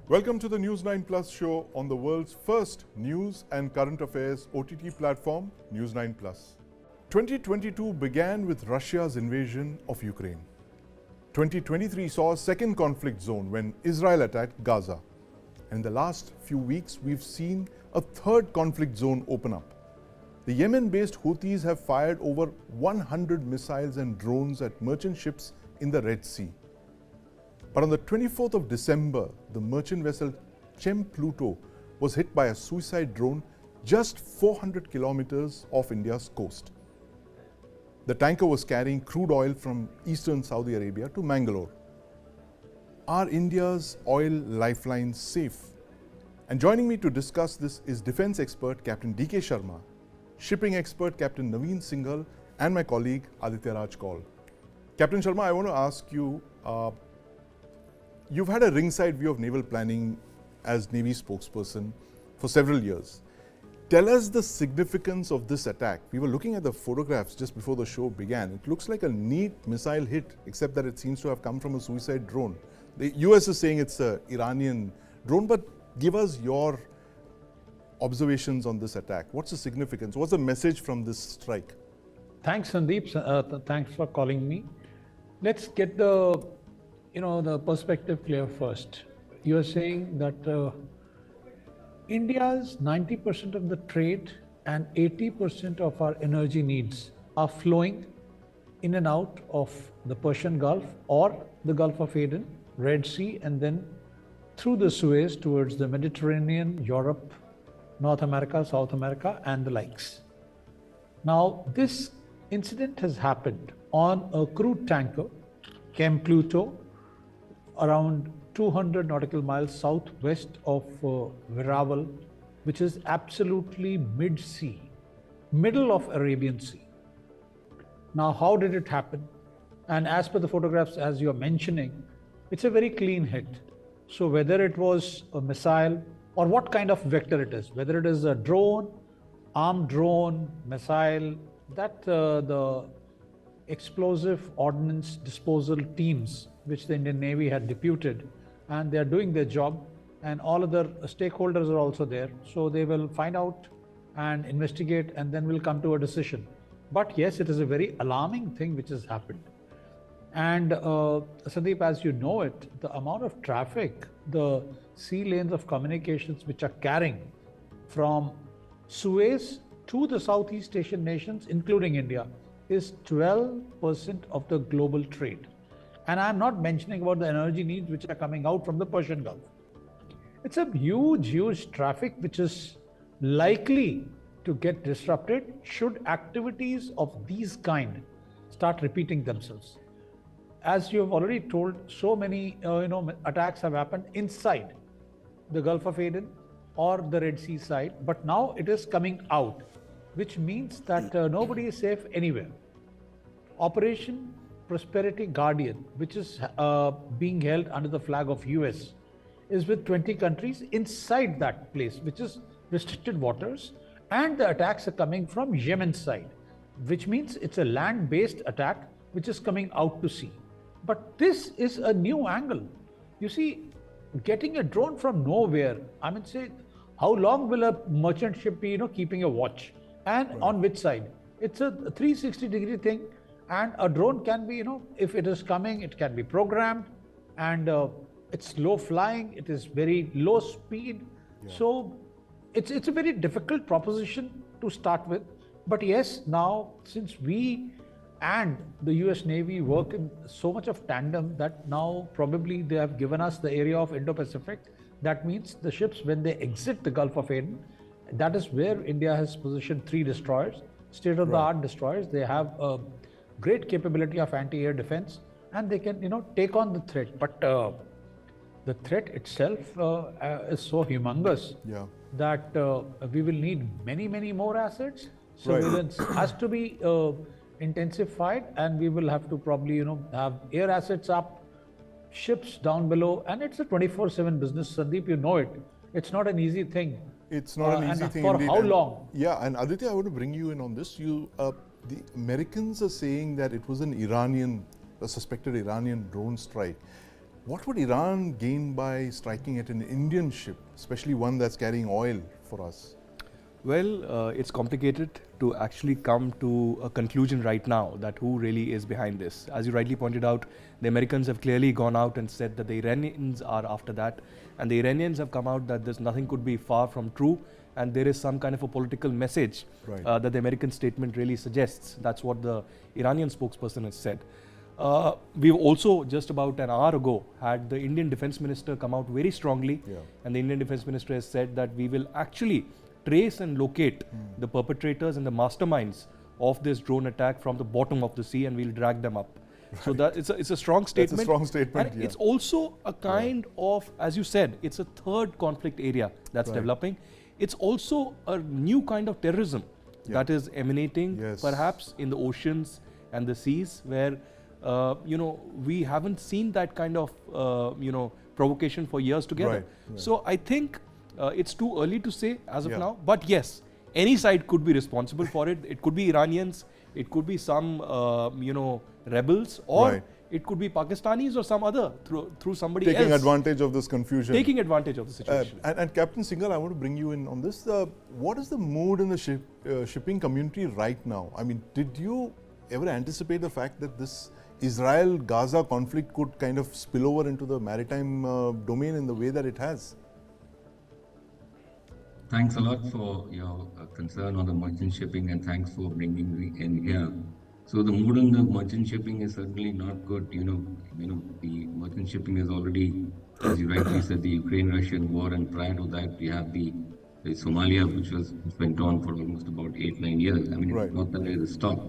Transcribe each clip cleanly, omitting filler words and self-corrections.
Welcome to the News 9 Plus show on the world's first news and current affairs OTT platform, News 9 Plus. 2022 began with Russia's invasion of Ukraine. 2023 saw a second conflict zone when Israel attacked Gaza. And in the last few weeks, we've seen a third conflict zone open up. The Yemen-based Houthis have fired over 100 missiles and drones at merchant ships in the Red Sea. But on the 24th of December, the merchant vessel Pluto was hit by a suicide drone just 400 kilometers off India's coast. The tanker was carrying crude oil from eastern Saudi Arabia to Mangalore. Are India's oil lifelines safe? And joining me to discuss this is defense expert Captain D.K. Sharma, shipping expert Captain Naveen Singhal, and my colleague Aditya Raj Kaul. Captain Sharma, I want to ask you, you've had a ringside view of naval planning as Navy spokesperson for several years. Tell us the significance of this attack. We were looking at the photographs just before the show began. It looks like a neat missile hit, except that it seems to have come from a suicide drone. The US is saying it's an Iranian drone, but give us your observations on this attack. What's the significance? What's the message from this strike? Thanks, Sandeep. Thanks for calling me. Let's get the perspective clear first. You are saying that India's 90% of the trade and 80% of our energy needs are flowing in and out of the Persian Gulf or the Gulf of Aden, Red Sea, and then through the Suez towards the Mediterranean, Europe, North America, South America, and the likes. Now, this incident has happened on a crude tanker, Pluto, around 200 nautical miles southwest of Veravel, which is absolutely mid-sea, middle of Arabian Sea. Now, how did it happen? And as per the photographs, as you're mentioning, it's a very clean hit. So whether it was a missile or what kind of vector it is, whether it is a drone, armed drone, missile, that the explosive ordnance disposal teams, which the Indian Navy had deputed, and they are doing their job, and all other stakeholders are also there. So they will find out and investigate, and then we'll come to a decision. But yes, it is a very alarming thing which has happened. And Sandeep, as you know it, the amount of traffic, the sea lanes of communications which are carrying from Suez to the Southeast Asian nations, including India, is 12% of the global trade. And I'm not mentioning about the energy needs which are coming out from the Persian Gulf. It's a huge traffic which is likely to get disrupted should activities of these kind start repeating themselves. As you have already told, so many attacks have happened inside the Gulf of Aden or the Red Sea side, but now it is coming out, which means that nobody is safe anywhere. Operation Prosperity Guardian, which is being held under the flag of US, is with 20 countries inside that place, which is restricted waters, and the attacks are coming from Yemen side, which means it's a land-based attack which is coming out to sea. But this is a new angle. You see, getting a drone from nowhere, I mean, say, how long will a merchant ship be, keeping a watch? And right. On which side? It's a 360-degree thing, and a drone can be, if it is coming, it can be programmed, and it's low flying, it is very low speed. Yeah. So it's a very difficult proposition to start with. But yes, now since we and the US Navy work in so much of tandem that now probably they have given us the area of Indo-Pacific. That means the ships, when they exit the Gulf of Aden, that is where India has positioned 3 destroyers, state-of-the-art destroyers. They have a great capability of anti-air defense, and they can, take on the threat. But the threat itself is so humongous that we will need many more assets. Surveillance has to be intensified, and we will have to probably, have air assets up, ships down below, and it's a 24/7 business, Sandeep, you know it. It's not an easy thing. It's not an easy thing for indeed. How long? Yeah, and Aditya, I want to bring you in on this. The Americans are saying that it was a suspected Iranian drone strike. What would Iran gain by striking at an Indian ship, especially one that's carrying oil for us? Well, it's complicated to actually come to a conclusion right now that who really is behind this. As you rightly pointed out, the Americans have clearly gone out and said that the Iranians are after that. And the Iranians have come out that there's nothing could be far from true. And there is some kind of a political message that the American statement really suggests. That's what the Iranian spokesperson has said. We've also just about an hour ago had the Indian Defence Minister come out very strongly. And the Indian Defence Minister has said that we will actually trace and locate the perpetrators and the masterminds of this drone attack from the bottom of the sea, and we'll drag them up. So that it's a strong statement. That's a strong statement. And it's also a kind of, as you said, it's a third conflict area that's developing. It's also a new kind of terrorism that is emanating perhaps in the oceans and the seas where we haven't seen that kind of provocation for years together. So I think it's too early to say as of now, but yes, any side could be responsible for it. It could be Iranians, it could be some rebels, or it could be Pakistanis or some other through somebody else. Taking advantage of this confusion. Taking advantage of the situation. And Captain Singhal, I want to bring you in on this. What is the mood in the shipping community right now? I mean, did you ever anticipate the fact that this Israel-Gaza conflict could kind of spill over into the maritime domain in the way that it has? Thanks a lot for your concern on the merchant shipping, and thanks for bringing me in here. So the mood in the merchant shipping is certainly not good. The merchant shipping is already, as you rightly said, the Ukraine-Russian war, and prior to that we have the Somalia, which went on for almost about 8-9 years. I mean, it's not that there is a stop,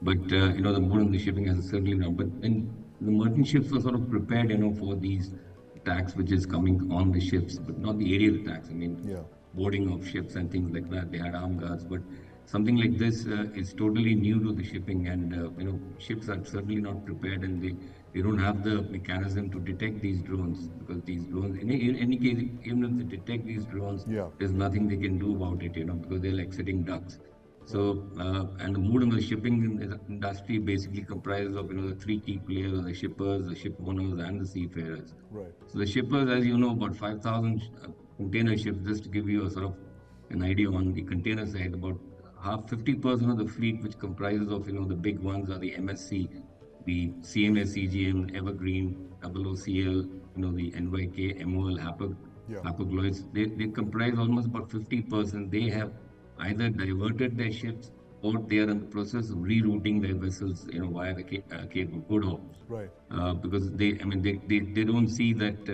but the mood in the shipping has certainly not. But then the merchant ships were sort of prepared, for these attacks which is coming on the ships, but not the aerial attacks. I mean, boarding of ships and things like that. They had armed guards, but something like this is totally new to the shipping, and ships are certainly not prepared, and they don't have the mechanism to detect these drones, because these drones, in any case, even if they detect these drones, there's nothing they can do about it, because they're like sitting ducks. So, and the mood in the shipping industry basically comprises of, the three key players: the shippers, the ship owners, and the seafarers. So the shippers, as you know, about 5,000 container ships. Just to give you a sort of an idea on the container side, about 50% of the fleet, which comprises of, the big ones, are the MSC, the CMA, CGM, Evergreen, OOCL, the NYK, MOL, Hapag-Lloyd. They comprise almost about 50%. They have either diverted their ships, or they are in the process of rerouting their vessels, via the Cape of Good Hope. Because they don't see that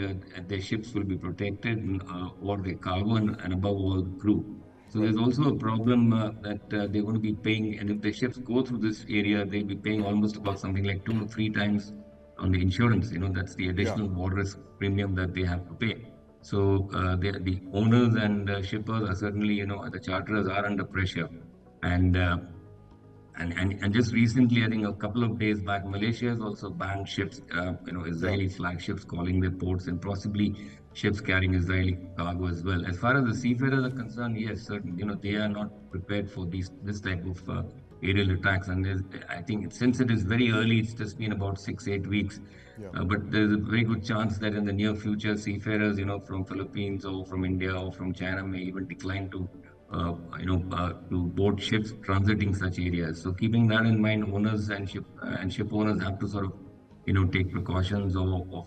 their ships will be protected, or their cargo, and above all, the crew. So there's also a problem that they're going to be paying, and if the ships go through this area, they'll be paying almost about something like 2 or 3 times on the insurance. That's the additional war risk premium that they have to pay. So the owners and shippers are certainly, the charterers are under pressure. And just recently, I think a couple of days back, Malaysia has also banned ships, Israeli flagships calling their ports, and possibly ships carrying Israeli cargo as well. As far as the seafarers are concerned, yes, certainly, they are not prepared for this type of aerial attacks. And I think since it is very early, it's just been about 6-8 weeks. But there's a very good chance that in the near future, seafarers, from Philippines or from India or from China may even decline to board ships transiting such areas. So keeping that in mind, owners and ship owners have to sort of, take precautions of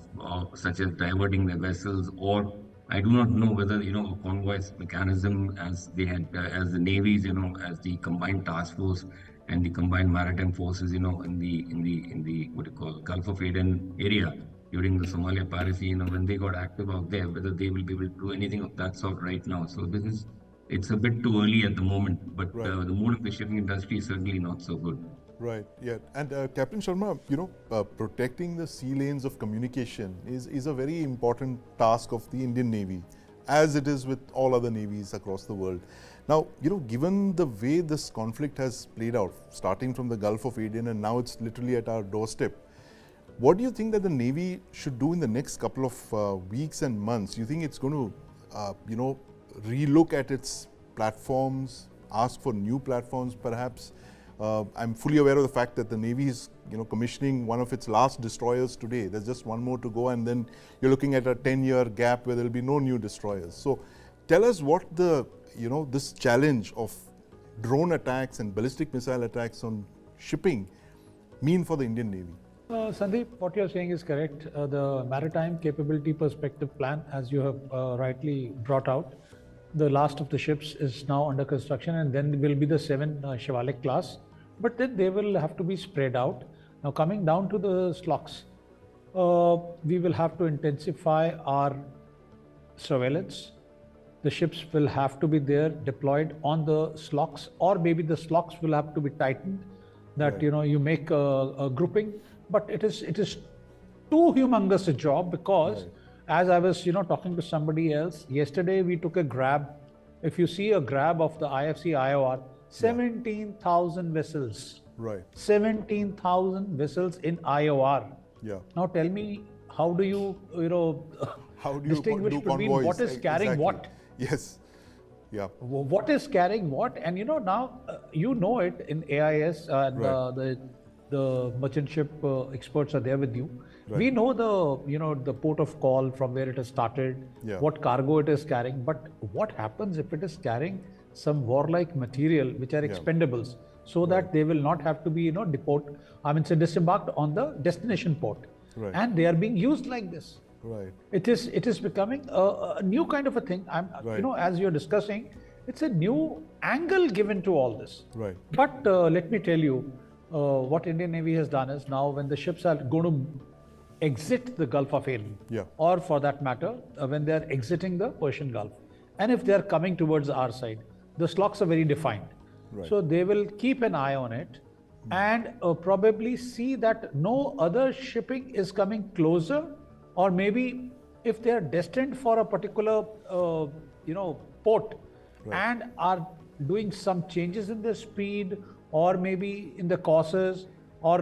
such as diverting their vessels, or I do not know whether, a convoy mechanism, as they had, as the navies, as the combined task force and the combined maritime forces, in the what you call Gulf of Aden area during the Somalia piracy, when they got active out there, whether they will be able to do anything of that sort right now. So it's a bit too early at the moment, but the mood of the shipping industry is certainly not so good. Right, yeah. And Captain Sharma, protecting the sea lanes of communication is a very important task of the Indian Navy, as it is with all other navies across the world. Now, given the way this conflict has played out, starting from the Gulf of Aden and now it's literally at our doorstep, what do you think that the Navy should do in the next couple of weeks and months? Do you think it's going to, relook at its platforms, ask for new platforms perhaps? I'm fully aware of the fact that the Navy is, commissioning one of its last destroyers today. There's just one more to go, and then you're looking at a 10-year gap where there'll be no new destroyers. So, tell us what the, this challenge of drone attacks and ballistic missile attacks on shipping mean for the Indian Navy. Sandeep, what you're saying is correct. The Maritime Capability Perspective Plan, as you have rightly brought out, the last of the ships is now under construction, and then will be the 7 Shivalik class. But then they will have to be spread out. Now, coming down to the slocks, we will have to intensify our surveillance. The ships will have to be there deployed on the slocks, or maybe the slocks will have to be tightened. That Right. you make a grouping, but it is too humongous a job, because as I was talking to somebody else yesterday, we took a grab. If you see a grab of the IFC IOR, 17,000 vessels. Right. 17,000 vessels in IOR. Yeah. Now tell me, how do you How do you distinguish do between convoys? what is carrying Exactly. what? Yes. Yeah. What is carrying what? And now it in AIS, and Right. the merchant ship experts are there with you. Right. We know the port of call from where it has started, Yeah. what cargo it is carrying, but what happens if it is carrying some warlike material which are expendables, so that they will not have to be disembarked on the destination port, Right. and they are being used like this. Right. It is becoming a new kind of a thing. Right. As you're discussing, it's a new angle given to all this. Right. But let me tell you, what Indian Navy has done is, now when the ships are going to exit the Gulf of Aden, Yeah. or for that matter, when they are exiting the Persian Gulf, and if they are coming towards our side, the slocks are very defined. Right. So they will keep an eye on it, and probably see that no other shipping is coming closer, or maybe if they are destined for a particular port, and are doing some changes in their speed, or maybe in the courses, or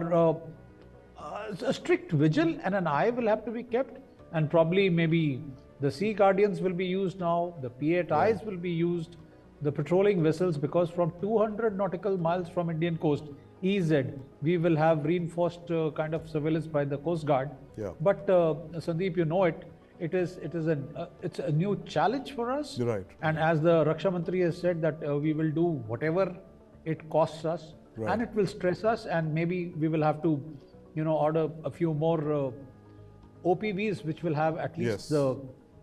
a strict vigil and an eye will have to be kept, and probably maybe the Sea Guardians will be used now, the P8Is will be used, the patrolling vessels, because from 200 nautical miles from Indian coast, EZ, we will have reinforced kind of surveillance by the Coast Guard. Yeah. But Sandeep, it's a new challenge for us. You're right. And as the Raksha Mantri has said, that we will do whatever it costs us, Right. and it will stress us, and maybe we will have to order a few more OPVs, which will have at Yes. least the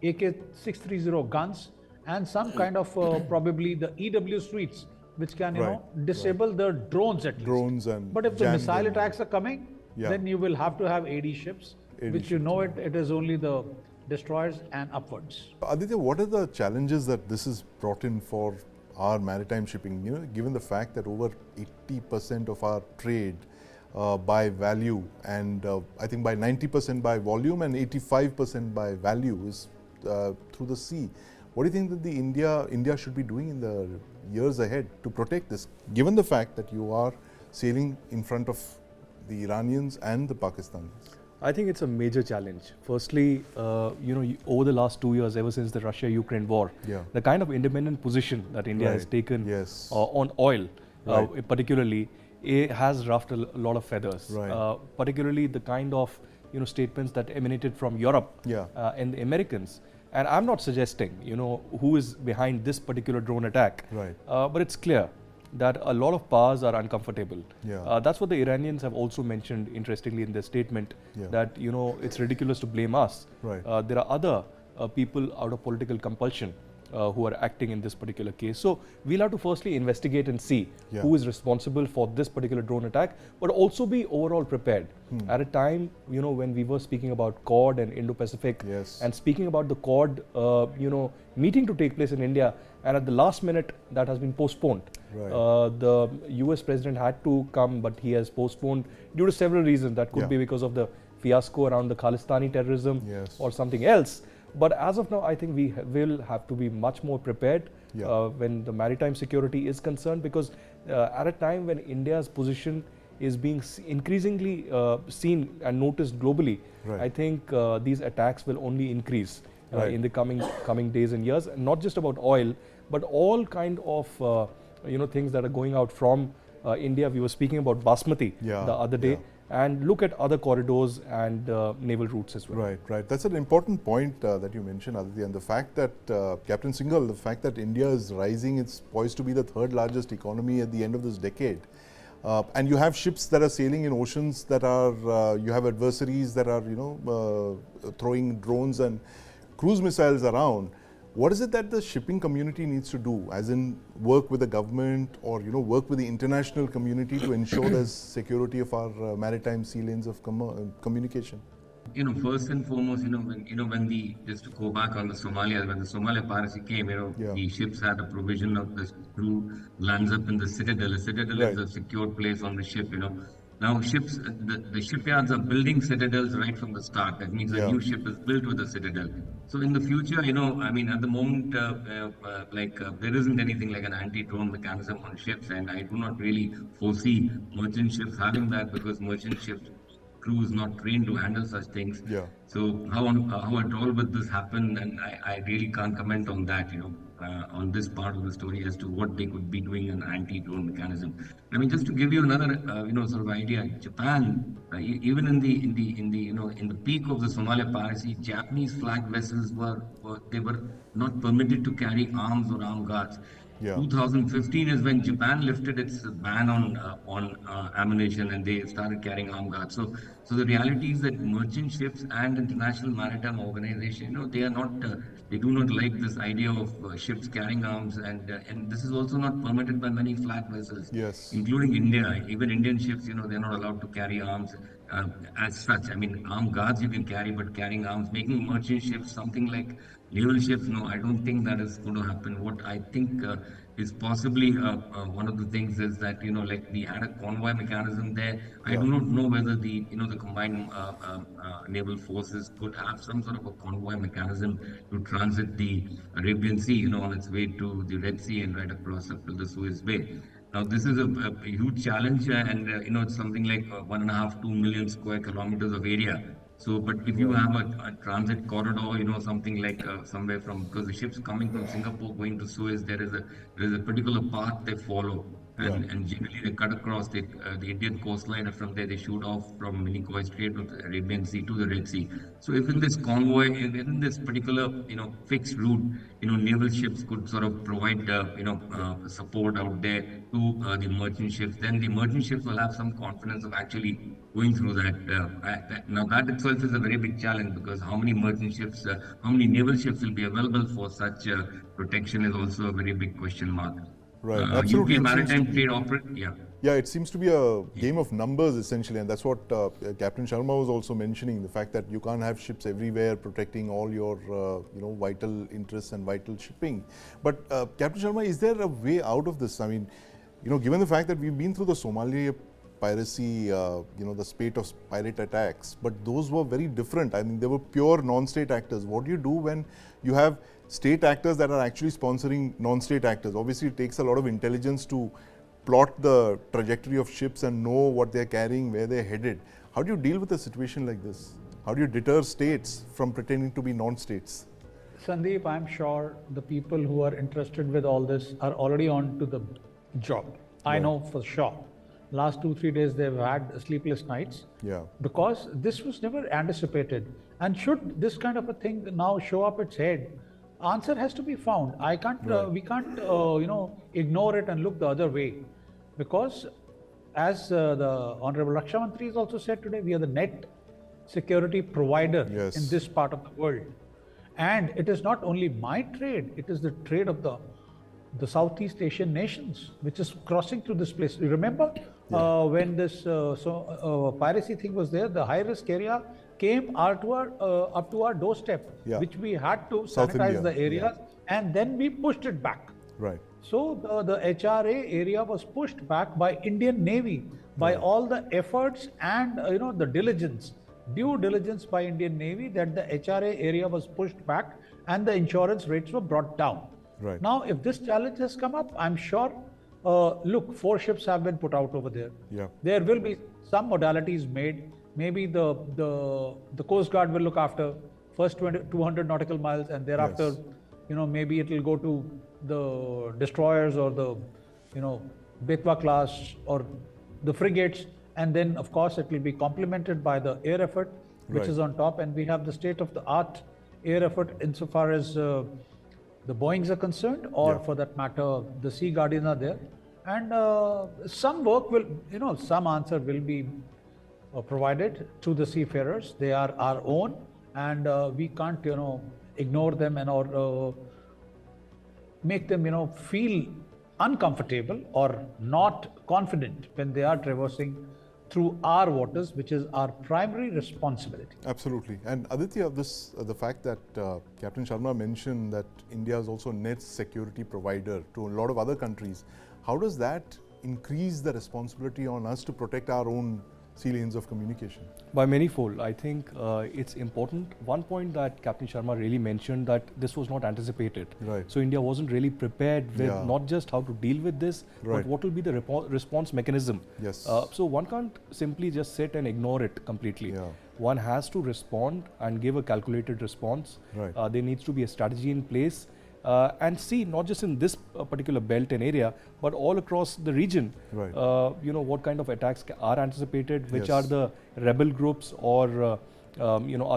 AK-630 guns, and some kind of probably the EW suites, which can Right. disable the drones at least. Drones and But if the jam missile them. attacks are coming, Yeah. then you will have to have AD ships, 80 which it is only the destroyers and upwards. Aditya, what are the challenges that this has brought in for our maritime shipping? Given the fact that over 80% of our trade by value, and I think by 90% by volume and 85% by value is through the sea. What do you think that India should be doing in the years ahead to protect this, given the fact that you are sailing in front of the Iranians and the Pakistanis? I think it's a major challenge. Firstly, over the last 2 years, ever since the Russia-Ukraine war, Yeah. the kind of independent position that India has Right. taken Yes. on oil, Right. particularly, it has ruffled a lot of feathers. Right. Particularly the kind of statements that emanated from Europe Yeah. and the Americans. And I'm not suggesting who is behind this particular drone attack, Right. but it's clear that a lot of powers are uncomfortable. Yeah. That's what the Iranians have also mentioned, interestingly, in their statement, Yeah. that it's ridiculous to blame us. Right. There are other people out of political compulsion who are acting in this particular case. So we'll have to firstly investigate and see Yeah. who is responsible for this particular drone attack, but also be overall prepared. At a time, when we were speaking about Quad and Indo-Pacific, Yes. and speaking about the Quad, meeting to take place in India, and at the last minute that has been postponed. Right. The US president had to come, but he has postponed due to several reasons. That could Yeah. be because of the fiasco around the Khalistani terrorism Yes. or something else. But as of now, I think we will have to be much more prepared Yeah. when the maritime security is concerned, because at a time when India's position is being increasingly seen and noticed globally, Right. I think these attacks will only increase Right. in the coming days and years. And not just about oil, but all kind of things that are going out from India. We were speaking about Basmati the other day. And look at other corridors and naval routes as well. Right. That's an important point that you mentioned, Aditya, and the fact that, Captain Singhal, the fact that India is rising, it's poised to be the third largest economy at the end of this decade. And you have ships that are sailing in oceans that are, you have adversaries that are, throwing drones and cruise missiles around. What is it that the shipping community needs to do, as in work with the government or work with the international community to ensure there's security of our maritime sea lanes of communication? First and foremost, when just to go back on the Somalia, when the Somalia piracy came, the ships had a provision of the crew lands up in the citadel. The citadel is a secure place on the ship, Now ships, the shipyards are building citadels right from the start. That means a new ship is built with a citadel. So in the future, at the moment, there isn't anything like an anti-drone mechanism on ships, and I do not really foresee merchant ships having that, because merchant ships crew is not trained to handle such things. So how at all would this happen? And I really can't comment on that, on this part of the story as to what they could be doing an anti-drone mechanism. I mean, just to give you another, sort of idea, Japan, even in the peak of the Somalia piracy, Japanese flag vessels were not permitted to carry arms or armed guards. 2015 is when Japan lifted its ban on ammunition, and they started carrying armed guards. So the reality is that merchant ships and International Maritime Organization, they do not like this idea of ships carrying arms, and this is also not permitted by many flag vessels, including India. Even Indian ships, they're not allowed to carry arms as such. I mean, armed guards you can carry, but carrying arms, making merchant ships something like naval ships, no, I don't think that is going to happen. What I think is possibly one of the things is that, we had a convoy mechanism there. I do not know whether the combined naval forces could have some sort of a convoy mechanism to transit the Arabian Sea, on its way to the Red Sea and right across up to the Suez Bay. Now, this is a huge challenge, and it's something like 1.5–2 million square kilometers of area. So, but if you have a transit corridor, something like somewhere from, because the ships coming from Singapore going to Suez, there is a particular path they follow, and generally they cut across the Indian coastline, and from there they shoot off from Minicoy Strait to the Arabian Sea to the Red Sea. So, if in this convoy, in this particular fixed route, naval ships could sort of provide support out there to the merchant ships, then the merchant ships will have some confidence of actually going through that. Now that itself is a very big challenge, because how many merchant ships, how many naval ships will be available for such protection is also a very big question mark. Right, absolutely. UK maritime trade Yeah, it seems to be a game of numbers essentially, and that's what Captain Sharma was also mentioning, the fact that you can't have ships everywhere protecting all your vital interests and vital shipping. But Captain Sharma, is there a way out of this? I mean, given the fact that we've been through the Somalia piracy, the spate of pirate attacks, but those were very different. I mean, they were pure non-state actors. What do you do when you have state actors that are actually sponsoring non-state actors? Obviously, it takes a lot of intelligence to plot the trajectory of ships and know what they're carrying, where they're headed. How do you deal with a situation like this? How do you deter states from pretending to be non-states? Sandeep, I'm sure the people who are interested with all this are already on to the job. I know for sure. Last 2-3 days they've had sleepless nights. Because this was never anticipated. And should this kind of a thing now show up its head, answer has to be found. We can't ignore it and look the other way, because as the Honorable Raksha Mantri has also said today, we are the net security provider in this part of the world. And it is not only my trade, it is the trade of the Southeast Asian nations, which is crossing through this place. You remember when this piracy thing was there, the high-risk area came up to our doorstep, which we had to sanitize the area, and then we pushed it back. Right. So the HRA area was pushed back by Indian Navy, by all the efforts and the due diligence by Indian Navy, that the HRA area was pushed back and the insurance rates were brought down. Right. Now, if this challenge has come up, I'm sure, look, 4 ships have been put out over there. There will be some modalities made. Maybe the Coast Guard will look after first 200 nautical miles, and thereafter, maybe it will go to the destroyers or the, Betwa class or the frigates, and then of course it will be complemented by the air effort, which Right. is on top, and we have the state-of-the-art air effort insofar as the Boeings are concerned, or Yeah. for that matter, the Sea Guardian are there, and some work will, some answer will be provided to the seafarers. They are our own, and we can't, ignore them and or make them, feel uncomfortable or not confident when they are traversing through our waters, which is our primary responsibility. Absolutely. And Aditya, the fact that Captain Sharma mentioned that India is also net security provider to a lot of other countries, how does that increase the responsibility on us to protect our own sea lanes of communication? By manyfold, I think it's important. One point that Captain Sharma really mentioned, that this was not anticipated. Right. So India wasn't really prepared with Yeah. not just how to deal with this, Right. but what will be the response mechanism. Yes. So one can't simply just sit and ignore it completely. Yeah. One has to respond and give a calculated response. Right. There needs to be a strategy in place. And see, not just in this particular belt and area, but all across the region, Right. what kind of attacks are anticipated, which Yes. are the rebel groups or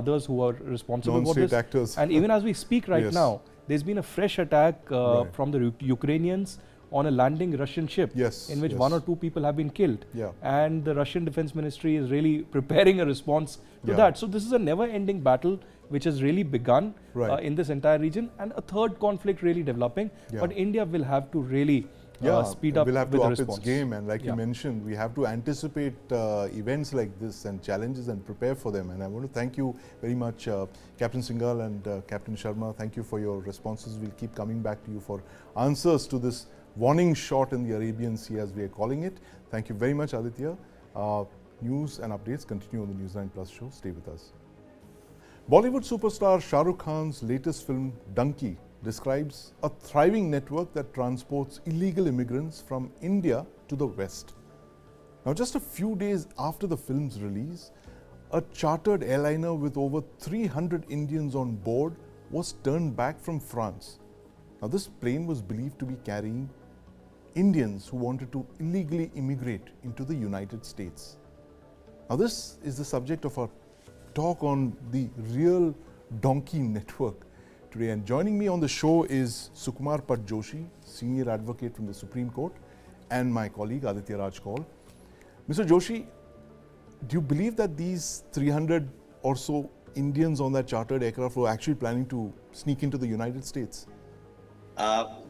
others who are responsible for Non-state this. actors. And even as we speak right Yes. now, there's been a fresh attack Right. from the Ukrainians on a landing Russian ship, Yes, in which yes. 1 or 2 people have been killed. Yeah. And the Russian Defense Ministry is really preparing a response to Yeah. that. So this is a never-ending battle which has really begun Right. in this entire region, and a third conflict really developing. Yeah. But India will have to really speed up we'll have with to the up response. its game, and like you Yeah. mentioned, we have to anticipate events like this and challenges and prepare for them. And I want to thank you very much, Captain Singhal and Captain Sharma. Thank you for your responses. We'll keep coming back to you for answers to this warning shot in the Arabian Sea, as we are calling it. Thank you very much, Aditya. News and updates continue on the News 9 Plus show. Stay with us. Bollywood superstar Shah Rukh Khan's latest film, Donkey, describes a thriving network that transports illegal immigrants from India to the West. Now, just a few days after the film's release, a chartered airliner with over 300 Indians on board was turned back from France. Now, this plane was believed to be carrying Indians who wanted to illegally immigrate into the United States. Now, this is the subject of our talk on the real donkey network today. And joining me on the show is Sukumar Pat Joshi, senior advocate from the Supreme Court, and my colleague Aditya Raj Kaul. Mr. Joshi, do you believe that these 300 or so Indians on that chartered aircraft were actually planning to sneak into the United States?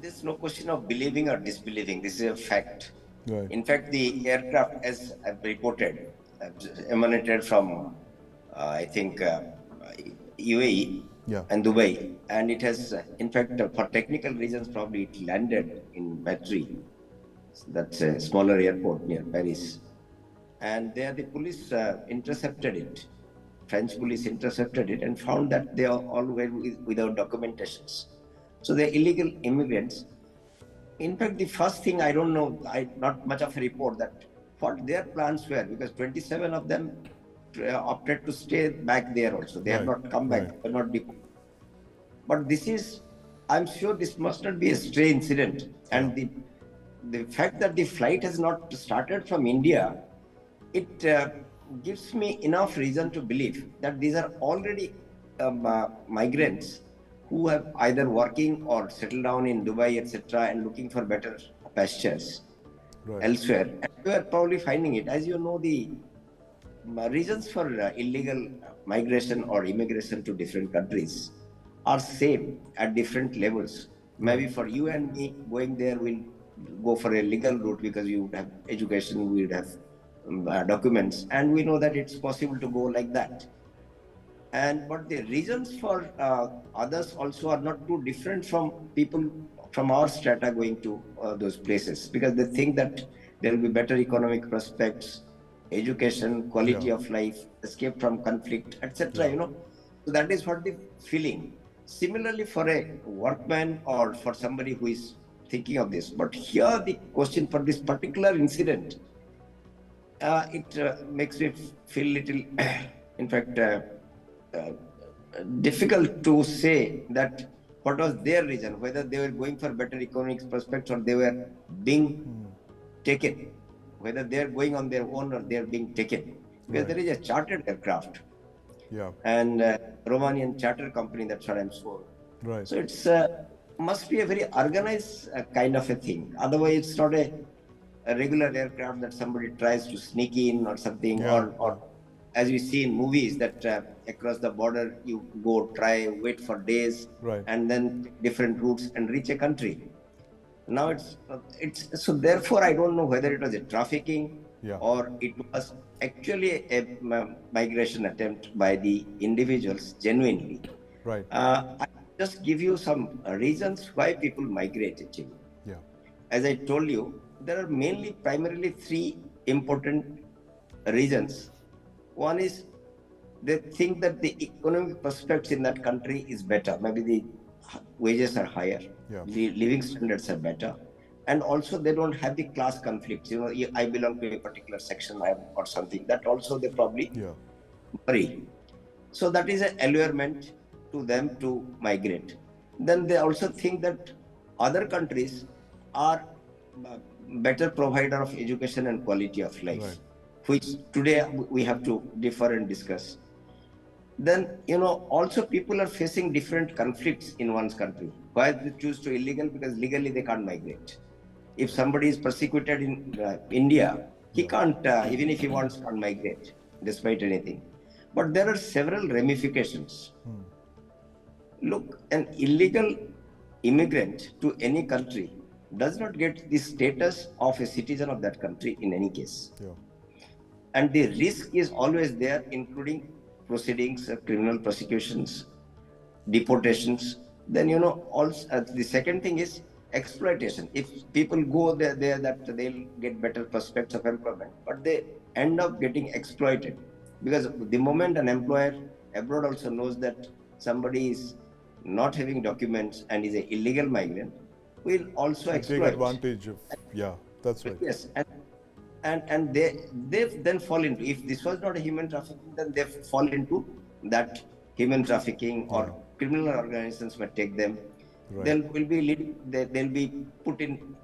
There's no question of believing or disbelieving. This is a fact. Right. In fact, the aircraft, as I've reported, emanated from, I think, UAE Yeah. and Dubai. And it has, in fact, for technical reasons, probably it landed in Battery. That's a smaller airport near Paris. And there the police intercepted it. French police intercepted it and found that they are all without documentations. So they're illegal immigrants. In fact, the first thing, I don't know, not much of a report that what their plans were, because 27 of them opted to stay back there also. They have Right, not come back, right. they're not deported. But this is, I'm sure this must not be a stray incident. And the fact that the flight has not started from India, it gives me enough reason to believe that these are already migrants who have either working or settled down in Dubai, etc., and looking for better pastures Right. elsewhere. And we are probably finding it. As you know, the reasons for illegal migration or immigration to different countries are same at different levels. Maybe for you and me, going there will go for a legal route because you would have education, we would have documents, and we know that it's possible to go like that. But the reasons for others also are not too different from people from our strata going to those places, because they think that there will be better economic prospects, education, quality of life, escape from conflict, etc. So that is what the feeling. Similarly, for a workman or for somebody who is thinking of this, but here the question for this particular incident, it makes me feel little, in fact, difficult to say that what was their reason, whether they were going for better economic prospects or they were being taken, whether they're going on their own or they're being taken. Because there is a chartered aircraft and Romanian charter company, that's what I'm sure. Right. So it's must be a very organized kind of a thing. Otherwise, it's not a regular aircraft that somebody tries to sneak in or something, or as we see in movies that across the border you go try wait for days and then different routes and reach a country. Now it's so therefore I don't know whether it was a trafficking or it was actually a migration attempt by the individuals genuinely. Right. I just give you some reasons why people migrate actually. Yeah. As I told you, there are primarily three important reasons. One is they think that the economic prospects in that country is better. Maybe the wages are higher, the living standards are better, and also they don't have the class conflicts. You know, I belong to a particular section or something. That also they probably worry. So that is an allurement to them to migrate. Then they also think that other countries are better provider of education and quality of life, which today we have to differ and discuss. Then, you know, also people are facing different conflicts in one's country. Why they choose to illegal? Because legally they can't migrate. If somebody is persecuted in India, he can't, even if he wants, can't migrate despite anything. But there are several ramifications. Look, an illegal immigrant to any country does not get the status of a citizen of that country in any case. And the risk is always there, including proceedings, criminal prosecutions, deportations. Then, you know, also the second thing is exploitation. If people go there that they'll get better prospects of employment, but they end up getting exploited. Because the moment an employer abroad also knows that somebody is not having documents and is an illegal migrant, will also exploit. Take advantage of, that's right. Yes, and they then fall into, if this was not a human trafficking, then they fall into that human trafficking or criminal organizations might take them. They'll be put in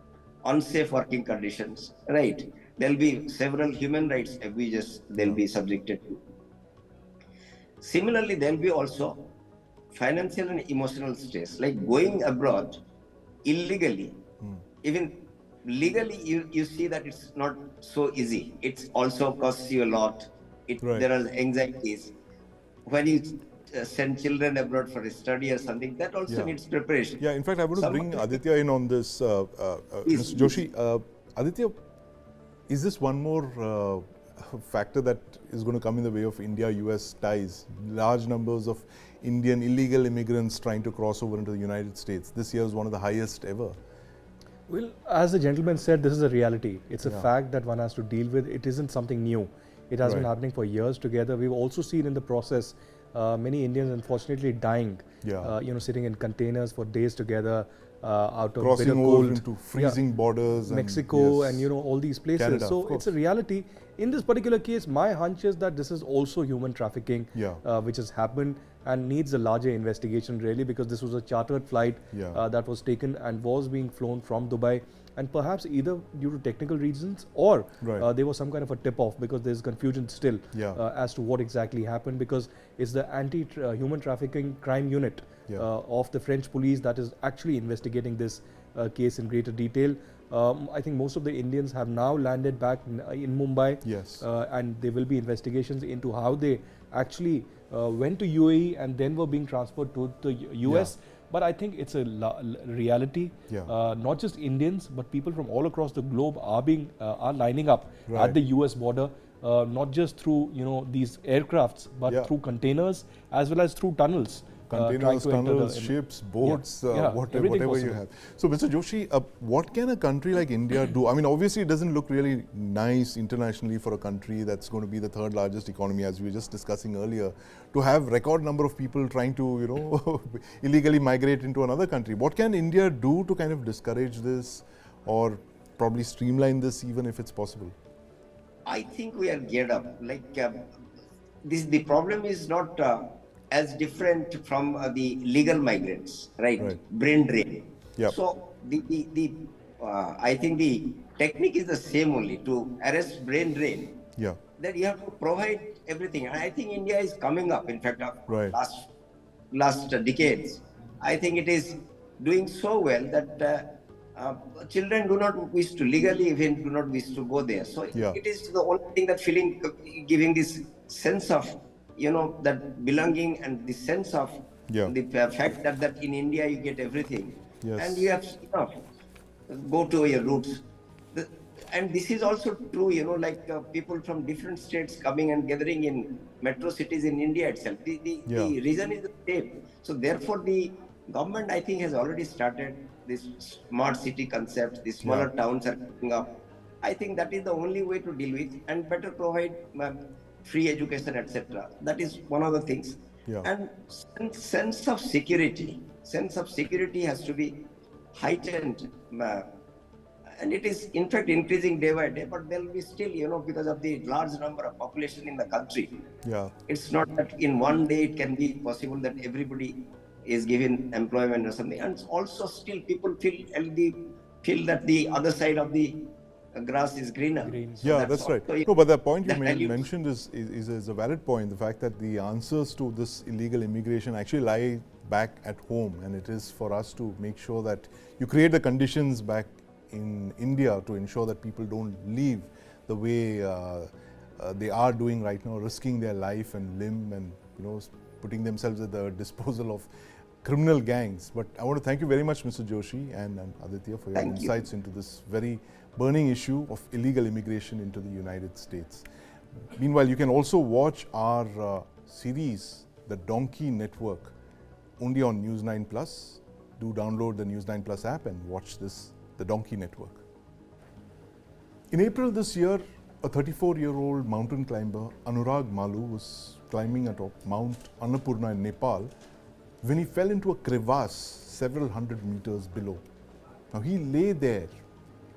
unsafe working conditions, right? There'll be several human rights abuses they'll be subjected to. Similarly, there'll be also financial and emotional stress, like going abroad illegally. Even legally, you see that it's not so easy. It also costs you a lot. There are anxieties. When you send children abroad for a study or something, that also needs preparation. Yeah, in fact, I want to bring Aditya in on this. Mr. Joshi, Aditya, is this one more factor that is going to come in the way of India-US ties? Large numbers of Indian illegal immigrants trying to cross over into the United States. This year is one of the highest ever. Well, as the gentleman said, this is a reality. It's a fact that one has to deal with. It isn't something new. It has been happening for years together. We've also seen in the process many Indians unfortunately dying, sitting in containers for days together out of crossing bitter over cold. Into freezing borders. Mexico and all these places. Canada, so it's a reality. In this particular case, my hunch is that this is also human trafficking, which has happened and needs a larger investigation really, because this was a chartered flight that was taken and was being flown from Dubai, and perhaps either due to technical reasons or there was some kind of a tip-off, because there's confusion still as to what exactly happened, because it's the anti-human trafficking crime unit of the French police that is actually investigating this case in greater detail. I think most of the Indians have now landed back in Mumbai, and there will be investigations into how they actually went to UAE and then were being transferred to the US. But I think it's a reality. Not just Indians, but people from all across the globe are lining up at the US border, not just through these aircrafts, but through containers as well as through tunnels. Containers, tunnels, ships, boats, whatever you have. So, Mr. Joshi, what can a country like India do? I mean, obviously, it doesn't look really nice internationally for a country that's going to be the third largest economy, as we were just discussing earlier, to have record number of people trying to, illegally migrate into another country. What can India do to kind of discourage this, or probably streamline this, even if it's possible? I think we are geared up. Like the problem is not as different from the legal migrants, right? Brain drain. So I think the technique is the same only to arrest brain drain. Yeah. That you have to provide everything. And I think India is coming up. In fact, Right. last decades, I think it is doing so well that children do not wish to legally even do not wish to go there. So Yeah. it is the only thing that giving this sense of that belonging and the sense of Yeah. the fact that in India you get everything, Yes. and you have go to your roots. And this is also true, like people from different states coming and gathering in metro cities in India itself. The reason is the same. So therefore, the government, I think, has already started this smart city concept. The smaller towns are coming up. I think that is the only way to deal with and better provide free education, etc. That is one of the things. Yeah. And sense of security has to be heightened. And it is in fact increasing day by day, but there will be still, because of the large number of population in the country. Yeah. It's not that in one day it can be possible that everybody is given employment or something. And also still people feel that the other side of the grass is greener. So Yeah, that's right. No, but the point you mentioned is a valid point. The fact that the answers to this illegal immigration actually lie back at home, and it is for us to make sure that you create the conditions back in India to ensure that people don't leave the way they are doing right now, risking their life and limb and putting themselves at the disposal of criminal gangs. But I want to thank you very much, Mr. Joshi and Aditya, for your insights into this very burning issue of illegal immigration into the United States. Meanwhile, you can also watch our series, The Donkey Network, only on News 9 Plus. Do download the News 9 Plus app and watch this, The Donkey Network. In April this year, a 34-year-old mountain climber, Anurag Malu, was climbing atop Mount Annapurna in Nepal when he fell into a crevasse several hundred meters below. Now, he lay there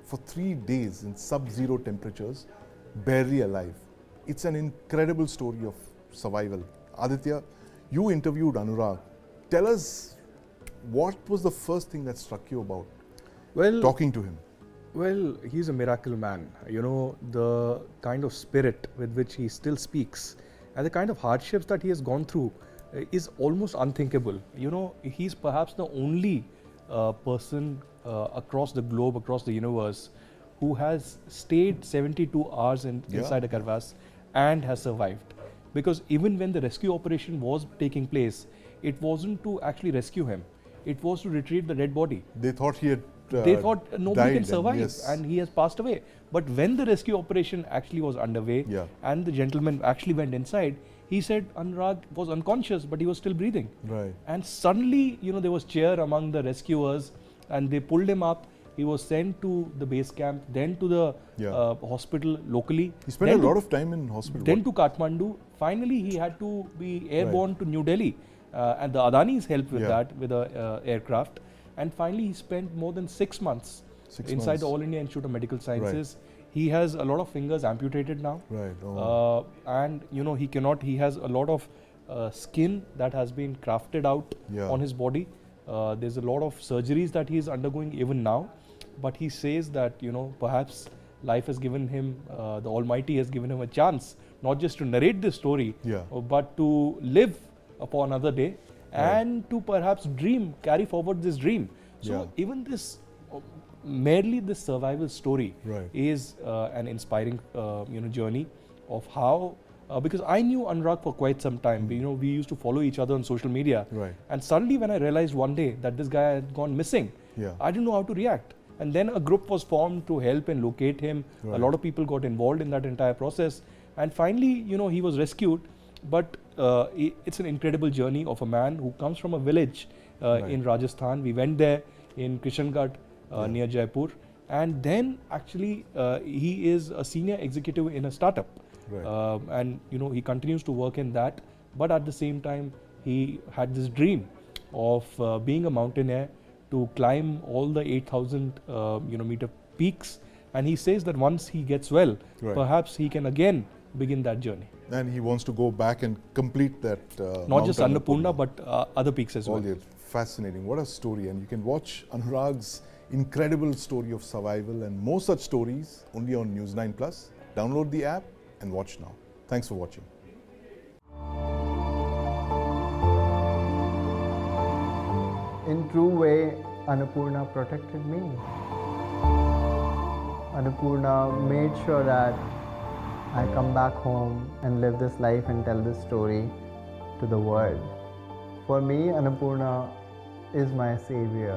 for 3 days in sub-zero temperatures, barely alive. It's an incredible story of survival. Aditya, you interviewed Anurag. Tell us, what was the first thing that struck you about talking to him? Well, he's a miracle man. The kind of spirit with which he still speaks and the kind of hardships that he has gone through is almost unthinkable. He's perhaps the only person across the globe, across the universe, who has stayed 72 hours inside a crevasse and has survived. Because even when the rescue operation was taking place, it wasn't to actually rescue him. It was to retrieve the dead body. They thought he had They thought nobody can survive, and he has passed away. But when the rescue operation actually was underway and the gentleman actually went inside, he said Anurag was unconscious, but he was still breathing. Right. And suddenly, there was cheer among the rescuers, and they pulled him up. He was sent to the base camp, then to the hospital locally. He spent a lot of time in hospital. Then to Kathmandu. Finally, he had to be airborne to New Delhi. And the Adanis helped with that, with the aircraft. And finally, he spent more than 6 months inside the All India Institute of Medical Sciences. Right. He has a lot of fingers amputated now. Right. And he has a lot of skin that has been crafted out on his body. There's a lot of surgeries that he is undergoing even now. But he says that, perhaps life has given him, the Almighty has given him a chance, not just to narrate this story, but to live for another day. And to perhaps carry forward this dream. So even this, merely this survival story is an inspiring, journey of how, because I knew Anurag for quite some time. We used to follow each other on social media. Right. And suddenly when I realized one day that this guy had gone missing, I didn't know how to react. And then a group was formed to help and locate him. A lot of people got involved in that entire process. And finally, he was rescued. But it's an incredible journey of a man who comes from a village in Rajasthan. We went there in Kishangarh near Jaipur, and then actually he is a senior executive in a startup, and he continues to work in that. But at the same time, he had this dream of being a mountaineer to climb all the 8,000 meter peaks, and he says that once he gets well, perhaps he can again begin that journey. And he wants to go back and complete that. Not just Annapurna, but other peaks as well. fascinating. What a story. And you can watch Anurag's incredible story of survival and more such stories only on News 9 Plus. Download the app and watch now. Thanks for watching. In true way, Annapurna protected me. Annapurna made sure that I come back home and live this life and tell this story to the world. For me, Annapurna is my savior.